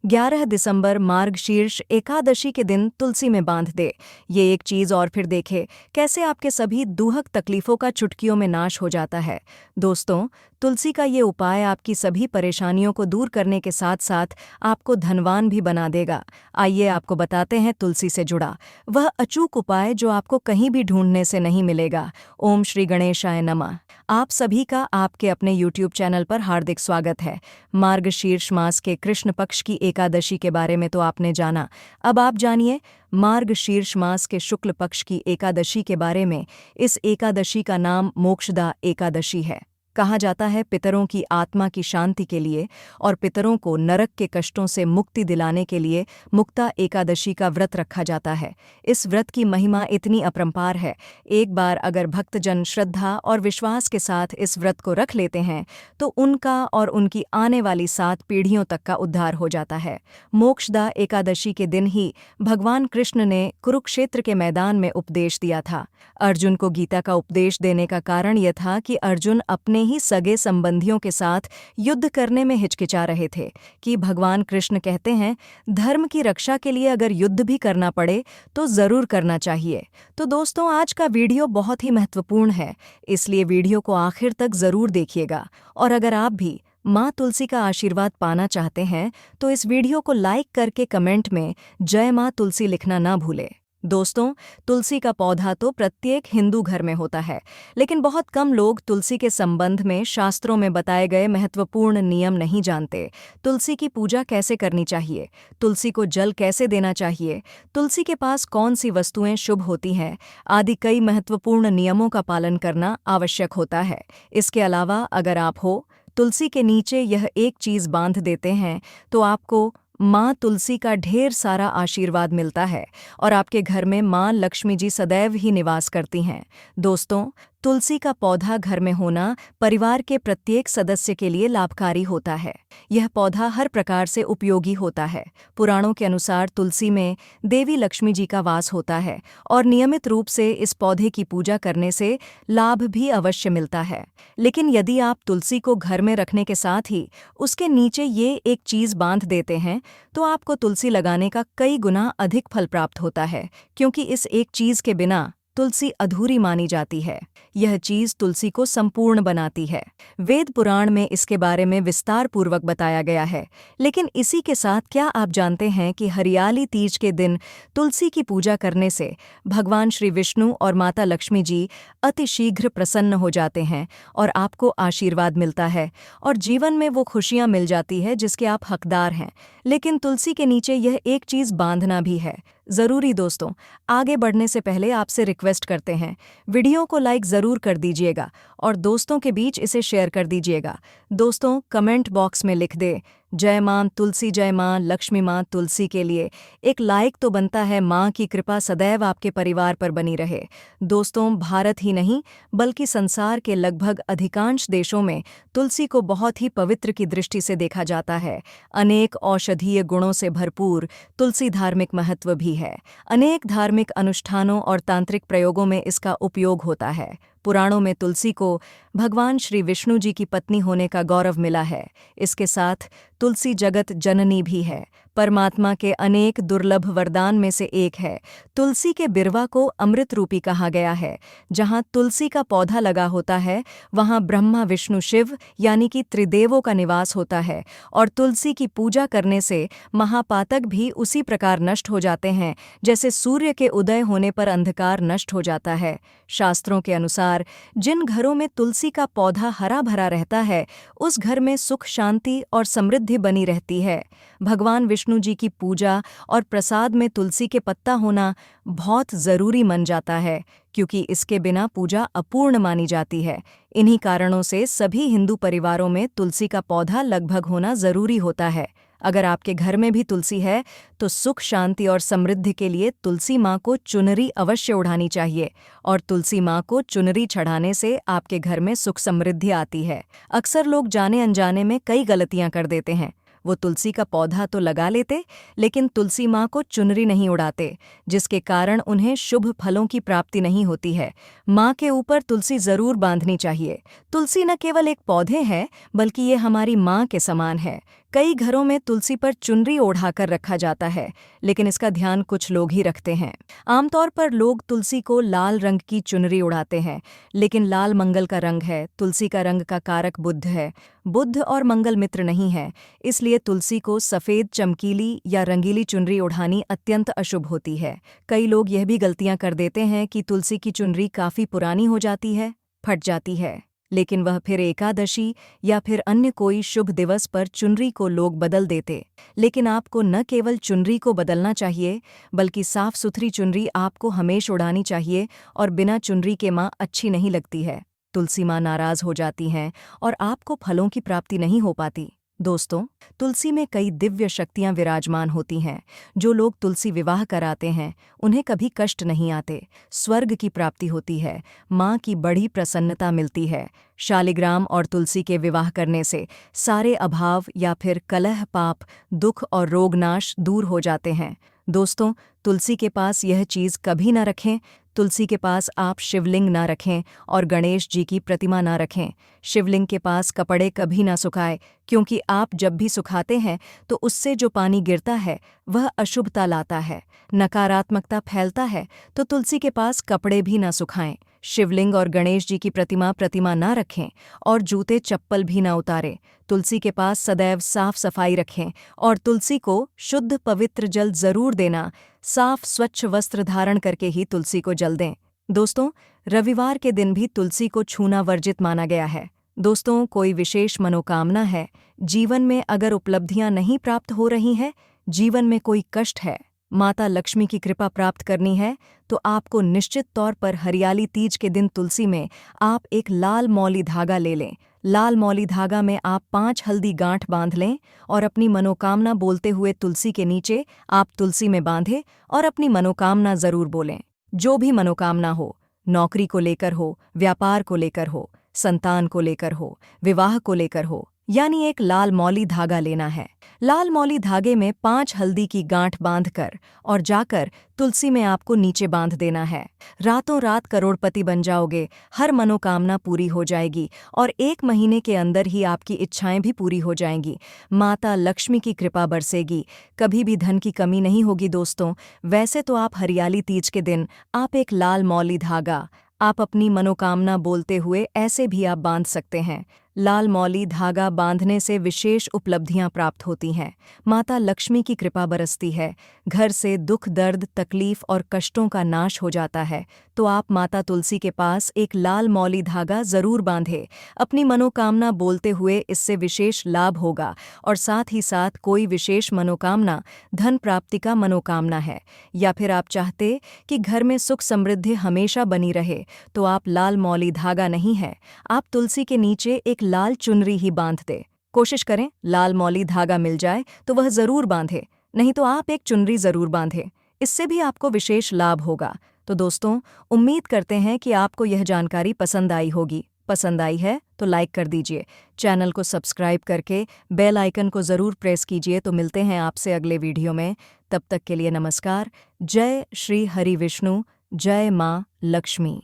11 दिसंबर मार्गशीर्ष एकादशी के दिन तुलसी में बांध दे। ये एक चीज और फिर देखे कैसे आपके सभी दुहक तकलीफों का चुटकियों में नाश हो जाता है। दोस्तों, तुलसी का ये उपाय आपकी सभी परेशानियों को दूर करने के साथ साथ आपको धनवान भी बना देगा। आइए आपको बताते हैं तुलसी से जुड़ा वह अचूक उपाय जो आपको कहीं भी ढूंढने से नहीं मिलेगा। ओम श्री गणेशाय नमः। आप सभी का आपके अपने YouTube चैनल पर हार्दिक स्वागत है। मार्गशीर्ष मास के कृष्ण पक्ष की एकादशी के बारे में तो आपने जाना। अब आप जानिए मार्गशीर्ष मास के शुक्ल पक्ष की एकादशी के बारे में। इस एकादशी का नाम मोक्षदा एकादशी है। कहा जाता है पितरों की आत्मा की शांति के लिए और पितरों को नरक के कष्टों से मुक्ति दिलाने के लिए मुक्ता एकादशी का व्रत रखा जाता है। इस व्रत की महिमा इतनी अपरंपार है, एक बार अगर भक्तजन श्रद्धा और विश्वास के साथ इस व्रत को रख लेते हैं तो उनका और उनकी आने वाली 7 पीढ़ियों तक का उद्धार हो जाता है। मोक्षदा एकादशी के दिन ही भगवान कृष्ण ने कुरुक्षेत्र के मैदान में उपदेश दिया था। अर्जुन को गीता का उपदेश देने का कारण यह था कि अर्जुन अपने ही सगे संबंधियों के साथ युद्ध करने में हिचकिचा रहे थे कि भगवान कृष्ण कहते हैं धर्म की रक्षा के लिए अगर युद्ध भी करना पड़े तो जरूर करना चाहिए। तो दोस्तों, आज का वीडियो बहुत ही महत्वपूर्ण है, इसलिए वीडियो को आखिर तक जरूर देखिएगा। और अगर आप भी माँ तुलसी का आशीर्वाद पाना चाहते हैं तो इस वीडियो को लाइक करके कमेंट में जय माँ तुलसी लिखना ना भूलें। दोस्तों, तुलसी का पौधा तो प्रत्येक हिंदू घर में होता है, लेकिन बहुत कम लोग तुलसी के संबंध में शास्त्रों में बताए गए महत्वपूर्ण नियम नहीं जानते। तुलसी की पूजा कैसे करनी चाहिए, तुलसी को जल कैसे देना चाहिए, तुलसी के पास कौन सी वस्तुएं शुभ होती हैं, आदि कई महत्वपूर्ण नियमों का पालन करना आवश्यक होता है। इसके अलावा अगर आप तुलसी के नीचे यह एक चीज बांध देते हैं तो आपको माँ तुलसी का ढेर सारा आशीर्वाद मिलता है और आपके घर में माँ लक्ष्मी जी सदैव ही निवास करती हैं। दोस्तों, तुलसी का पौधा घर में होना परिवार के प्रत्येक सदस्य के लिए लाभकारी होता है। यह पौधा हर प्रकार से उपयोगी होता है। पुराणों के अनुसार तुलसी में देवी लक्ष्मी जी का वास होता है और नियमित रूप से इस पौधे की पूजा करने से लाभ भी अवश्य मिलता है। लेकिन यदि आप तुलसी को घर में रखने के साथ ही उसके नीचे ये एक चीज बांध देते हैं तो आपको तुलसी लगाने का कई गुना अधिक फल प्राप्त होता है, क्योंकि इस एक चीज के बिना तुलसी अधूरी मानी जाती है। यह चीज तुलसी को संपूर्ण बनाती है। वेद पुराण में इसके बारे में विस्तार पूर्वक बताया गया है। लेकिन इसी के साथ क्या आप जानते हैं कि हरियाली तीज के दिन तुलसी की पूजा करने से भगवान श्री विष्णु और माता लक्ष्मी जी अतिशीघ्र प्रसन्न हो जाते हैं और आपको आशीर्वाद मिलता है और जीवन में वो खुशियां मिल जाती है जिसके आप हकदार हैं। लेकिन तुलसी के नीचे यह एक चीज बांधना भी है जरूरी। दोस्तों, आगे बढ़ने से पहले आपसे रिक्वेस्ट करते हैं, वीडियो को लाइक जरूर कर दीजिएगा और दोस्तों के बीच इसे शेयर कर दीजिएगा। दोस्तों, कमेंट बॉक्स में लिख दे जय मां तुलसी, जय मां लक्ष्मी मां तुलसी के लिए एक लाइक तो बनता है। मां की कृपा सदैव आपके परिवार पर बनी रहे। दोस्तों, भारत ही नहीं बल्कि संसार के लगभग अधिकांश देशों में तुलसी को बहुत ही पवित्र की दृष्टि से देखा जाता है। अनेक औषधीय गुणों से भरपूर तुलसी धार्मिक महत्व भी है। अनेक धार्मिक अनुष्ठानों और तांत्रिक प्रयोगों में इसका उपयोग होता है। पुराणों में तुलसी को भगवान श्री विष्णु जी की पत्नी होने का गौरव मिला है। इसके साथ तुलसी जगत जननी भी है, परमात्मा के अनेक दुर्लभ वरदान में से एक है। तुलसी के बिरवा को अमृत रूपी कहा गया है। जहाँ तुलसी का पौधा लगा होता है वहाँ ब्रह्मा विष्णु शिव यानी कि त्रिदेवों का निवास होता है और तुलसी की पूजा करने से महापातक भी उसी प्रकार नष्ट हो जाते हैं जैसे सूर्य के उदय होने पर अंधकार नष्ट हो जाता है। शास्त्रों के अनुसार जिन घरों में तुलसी का पौधा हरा भरा रहता है उस घर में सुख शांति और समृद्धि बनी रहती है। भगवान विष्णु जी की पूजा और प्रसाद में तुलसी के पत्ता होना बहुत जरूरी मन जाता है, क्योंकि इसके बिना पूजा अपूर्ण मानी जाती है। इन्हीं कारणों से सभी हिंदू परिवारों में तुलसी का पौधा लगभग होना जरूरी होता है। अगर आपके घर में भी तुलसी है तो सुख शांति और समृद्धि के लिए तुलसी माँ को चुनरी अवश्य उड़ानी चाहिए और तुलसी माँ को चुनरी चढ़ाने से आपके घर में सुख समृद्धि आती है। अक्सर लोग जाने अनजाने में कई गलतियां कर देते हैं। वो तुलसी का पौधा तो लगा लेते लेकिन तुलसी माँ को चुनरी नहीं उड़ाते, जिसके कारण उन्हें शुभ फलों की प्राप्ति नहीं होती है। माँ के ऊपर तुलसी जरूर बांधनी चाहिए। तुलसी न केवल एक पौधे है बल्कि ये हमारी माँ के समान है, कई घरों में तुलसी पर चुनरी ओढ़ाकर रखा जाता है, लेकिन इसका ध्यान कुछ लोग ही रखते हैं। आमतौर पर लोग तुलसी को लाल रंग की चुनरी उड़ाते हैं, लेकिन लाल मंगल का रंग है, तुलसी का रंग का कारक बुध है। बुध और मंगल मित्र नहीं है, इसलिए तुलसी को सफ़ेद, चमकीली या रंगीली चुनरी ओढ़ानी अत्यंत अशुभ होती है। कई लोग यह भी गलतियां कर देते हैं कि तुलसी की चुनरी काफ़ी पुरानी हो जाती है, फट जाती है, लेकिन वह फिर एकादशी या फिर अन्य कोई शुभ दिवस पर चुनरी को लोग बदल देते। लेकिन आपको न केवल चुनरी को बदलना चाहिए, बल्कि साफ सुथरी चुनरी आपको हमेशा उड़ानी चाहिए, और बिना चुनरी के माँ अच्छी नहीं लगती है। तुलसी माँ नाराज हो जाती हैं और आपको फलों की प्राप्ति नहीं हो पाती। दोस्तों, तुलसी में कई दिव्य शक्तियां विराजमान होती हैं। जो लोग तुलसी विवाह कराते हैं, उन्हें कभी कष्ट नहीं आते, स्वर्ग की प्राप्ति होती है, माँ की बड़ी प्रसन्नता मिलती है। शालिग्राम और तुलसी के विवाह करने से सारे अभाव या फिर कलह, पाप, दुख और रोगनाश दूर हो जाते हैं। दोस्तों, तुलसी के पास यह चीज़ कभी न रखें। तुलसी के पास आप शिवलिंग ना रखें और गणेश जी की प्रतिमा ना रखें। शिवलिंग के पास कपड़े कभी ना सुखाएं, क्योंकि आप जब भी सुखाते हैं तो उससे जो पानी गिरता है वह अशुभता लाता है, नकारात्मकता फैलता है। तो तुलसी के पास कपड़े भी ना सुखाएं। शिवलिंग और गणेश जी की प्रतिमा ना रखें और जूते चप्पल भी ना उतारें। तुलसी के पास सदैव साफ सफाई रखें और तुलसी को शुद्ध पवित्र जल जरूर देना। साफ स्वच्छ वस्त्र धारण करके ही तुलसी को जल दें। दोस्तों, रविवार के दिन भी तुलसी को छूना वर्जित माना गया है। दोस्तों, कोई विशेष मनोकामना है, जीवन में अगर उपलब्धियां नहीं प्राप्त हो रही हैं, जीवन में कोई कष्ट है, माता लक्ष्मी की कृपा प्राप्त करनी है, तो आपको निश्चित तौर पर हरियाली तीज के दिन तुलसी में आप एक लाल मौली धागा ले लें। लाल मौली धागा में आप 5 हल्दी गांठ बांध लें और अपनी मनोकामना बोलते हुए तुलसी के नीचे आप तुलसी में बांधें और अपनी मनोकामना जरूर बोलें। जो भी मनोकामना हो, नौकरी को लेकर हो, व्यापार को लेकर हो, संतान को लेकर हो, विवाह को लेकर हो, यानी एक लाल मौली धागा लेना है। लाल मौली धागे में 5 हल्दी की गांठ बांधकर और जाकर तुलसी में आपको नीचे बांध देना है। रातों रात करोड़पति बन जाओगे, हर मनोकामना पूरी हो जाएगी और 1 महीने के अंदर ही आपकी इच्छाएं भी पूरी हो जाएंगी। माता लक्ष्मी की कृपा बरसेगी, कभी भी धन की कमी नहीं होगी। दोस्तों, वैसे तो आप हरियाली तीज के दिन आप एक लाल मौली धागा आप अपनी मनोकामना बोलते हुए ऐसे भी आप बांध सकते हैं। लाल मौली धागा बांधने से विशेष उपलब्धियां प्राप्त होती हैं, माता लक्ष्मी की कृपा बरसती है, घर से दुख, दर्द, तकलीफ और कष्टों का नाश हो जाता है। तो आप माता तुलसी के पास एक लाल मौली धागा जरूर बांधें। अपनी मनोकामना बोलते हुए इससे विशेष लाभ होगा, और साथ ही साथ कोई विशेष मनोकामना, धन प्राप्ति का मनोकामना है, या फिर आप चाहते कि घर में सुख समृद्धि हमेशा बनी रहे, तो आप लाल मौली धागा नहीं है, आप तुलसी के नीचे एक लाल चुनरी ही बांध दे। कोशिश करें लाल मौली धागा मिल जाए तो वह जरूर बांधे, नहीं तो आप एक चुनरी जरूर बांधे, इससे भी आपको विशेष लाभ होगा। तो दोस्तों, उम्मीद करते हैं कि आपको यह जानकारी पसंद आई होगी। पसंद आई है तो लाइक कर दीजिए, चैनल को सब्सक्राइब करके बेल आइकन को जरूर प्रेस कीजिए। तो मिलते हैं आपसे अगले वीडियो में, तब तक के लिए नमस्कार। जय श्री हरि विष्णु, जय माँ लक्ष्मी।